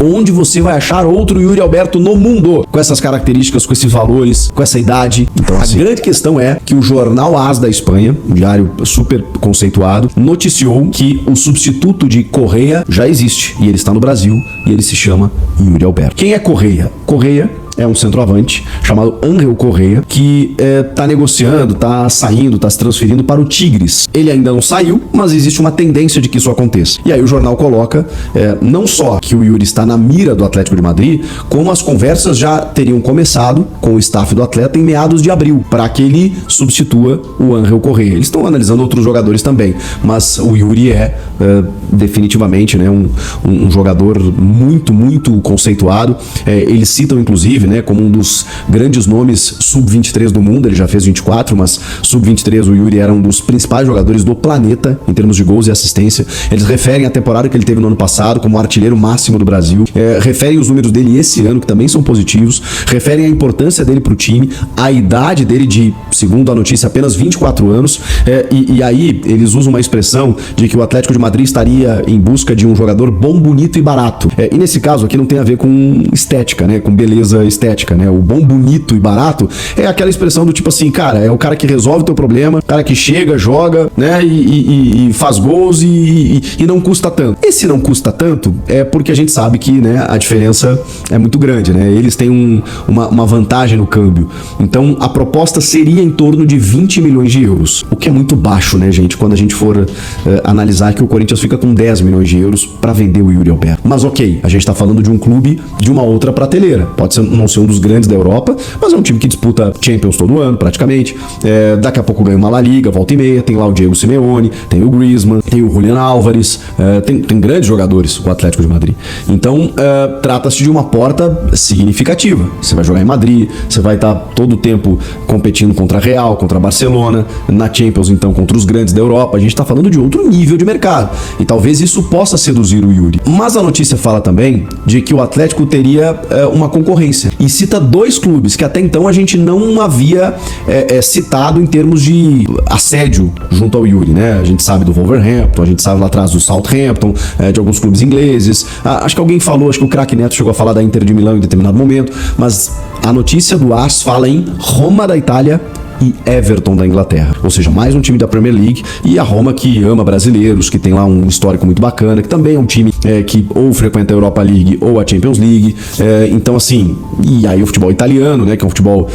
Onde você vai achar outro Yuri Alberto no mundo? Com essas características, com esses valores, com essa idade. Então, a grande questão é que o jornal AS da Espanha, um diário super conceituado, noticiou que o substituto de Correa já existe. E ele está no Brasil e ele se chama Yuri Alberto. Quem é Correa? Correa é um centroavante chamado Ángel Correa, que tá negociando, tá saindo, tá se transferindo para o Tigres. Ele ainda não saiu, mas existe uma tendência de que isso aconteça. E aí o jornal coloca não só que o Yuri está na mira do Atlético de Madrid, como as conversas já teriam começado com o staff do atleta em meados de abril, para que ele substitua o Ángel Correa. Eles estão analisando outros jogadores também, mas o Yuri é definitivamente, né, um jogador muito, muito conceituado. Eles citam, inclusive, né, como um dos grandes nomes sub-23 do mundo. Ele já fez 24, mas sub-23 o Yuri era um dos principais jogadores do planeta em termos de gols e assistência. Eles referem a temporada que ele teve no ano passado como artilheiro máximo do Brasil, referem os números dele esse ano, que também são positivos, referem a importância dele para o time, a idade dele de, segundo a notícia, apenas 24 anos, e aí eles usam uma expressão de que o Atlético de Madrid estaria em busca de um jogador bom, bonito e barato. E nesse caso aqui não tem a ver com estética, né, com beleza estética, né? O bom, bonito e barato é aquela expressão do tipo assim, cara, é o cara que resolve o teu problema, o cara que chega, joga, né, e faz gols e não custa tanto. Esse não custa tanto é porque a gente sabe que, né, a diferença é muito grande, né? Eles têm uma vantagem no câmbio. Então, a proposta seria em torno de 20 milhões de euros, o que é muito baixo, né, gente? Quando a gente for analisar que o Corinthians fica com 10 milhões de euros para vender o Yuri Alberto. Mas ok, a gente tá falando de um clube de uma outra prateleira. Pode não ser um dos grandes da Europa, mas é um time que disputa Champions todo ano, praticamente. Daqui a pouco ganha uma La Liga, volta e meia. Tem lá o Diego Simeone, tem o Griezmann, tem o Julián Álvares, tem grandes jogadores, o Atlético de Madrid. Então, trata-se de uma porta significativa. Você vai jogar em Madrid, você vai estar todo o tempo competindo contra a Real, contra a Barcelona, na Champions, então, contra os grandes da Europa. A gente está falando de outro nível de mercado. E talvez isso possa seduzir o Yuri. Mas a notícia fala também de que o Atlético teria uma concorrência. E cita dois clubes que até então a gente não havia citado em termos de assédio junto ao Yuri, né? A gente sabe do Wolverhampton, a gente sabe lá atrás do Southampton, de alguns clubes ingleses. Acho que alguém falou, acho que o craque Neto chegou a falar da Inter de Milão em determinado momento, mas a notícia do AS fala em Roma da Itália e Everton da Inglaterra, ou seja, mais um time da Premier League, e a Roma que ama brasileiros, que tem lá um histórico muito bacana, que também é um time que ou frequenta a Europa League ou a Champions League, então assim, e aí o futebol italiano, né, que é um futebol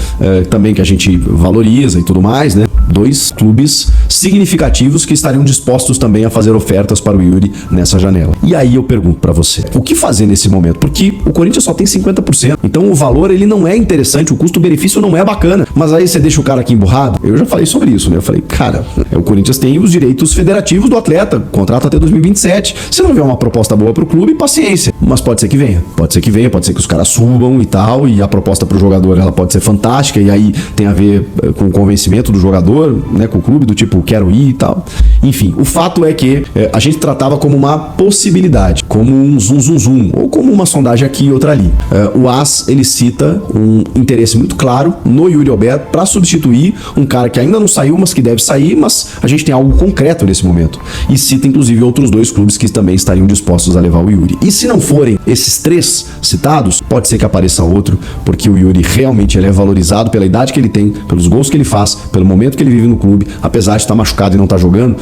também que a gente valoriza e tudo mais, né, dois clubes significativos que estariam dispostos também a fazer ofertas para o Yuri nessa janela. E aí eu pergunto para você, o que fazer nesse momento? Porque o Corinthians só tem 50%, então o valor ele não é interessante, o custo-benefício não é bacana, mas aí você deixa o cara aqui emburrado. Eu já falei sobre isso, né? Eu falei, cara, o Corinthians tem os direitos federativos do atleta, contrato até 2027. Se não vier uma proposta boa pro clube, paciência. Mas pode ser que venha. Pode ser que venha, pode ser que os caras subam e tal, e a proposta pro jogador, ela pode ser fantástica, e aí tem a ver com o convencimento do jogador, né? Com o clube, do tipo, quero ir e tal. Enfim, o fato é que a gente tratava como uma possibilidade, como um zum, ou como uma sondagem aqui e outra ali. O AS, ele cita um interesse muito claro no Yuri Alberto para substituir um cara que ainda não saiu, mas que deve sair, mas a gente tem algo concreto nesse momento. E cita, inclusive, outros dois clubes que também estariam dispostos a levar o Yuri. E se não forem esses três citados, pode ser que apareça outro, porque o Yuri realmente ele é valorizado pela idade que ele tem, pelos gols que ele faz, pelo momento que ele vive no clube, apesar de estar machucado e não estar jogando,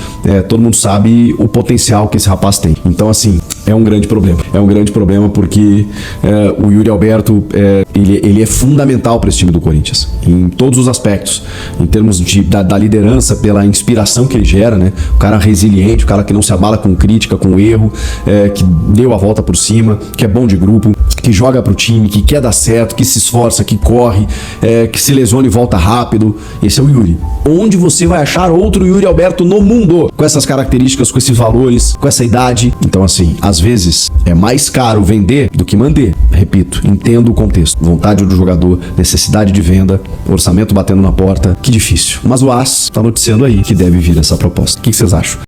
todo mundo sabe o potencial que esse rapaz tem. Então, assim, é um grande problema. É um grande problema porque o Yuri Alberto, ele é fundamental para esse time do Corinthians, em todos os aspectos. Em termos da liderança, pela inspiração que ele gera, né? O cara resiliente, o cara que não se abala com crítica, com erro, que deu a volta por cima, que é bom de grupo, que joga pro time, que quer dar certo, que se esforça, que corre, que se lesiona e volta rápido. Esse é o Yuri. Onde você vai achar outro Yuri Alberto no mundo? Com essas características, com esses valores, com essa idade. Então, assim, às vezes é mais caro vender do que manter. Repito, entendo o contexto. Vontade do jogador, necessidade de venda, orçamento batendo na porta. Que difícil. Mas o AS está noticiando aí que deve vir essa proposta. O que vocês acham?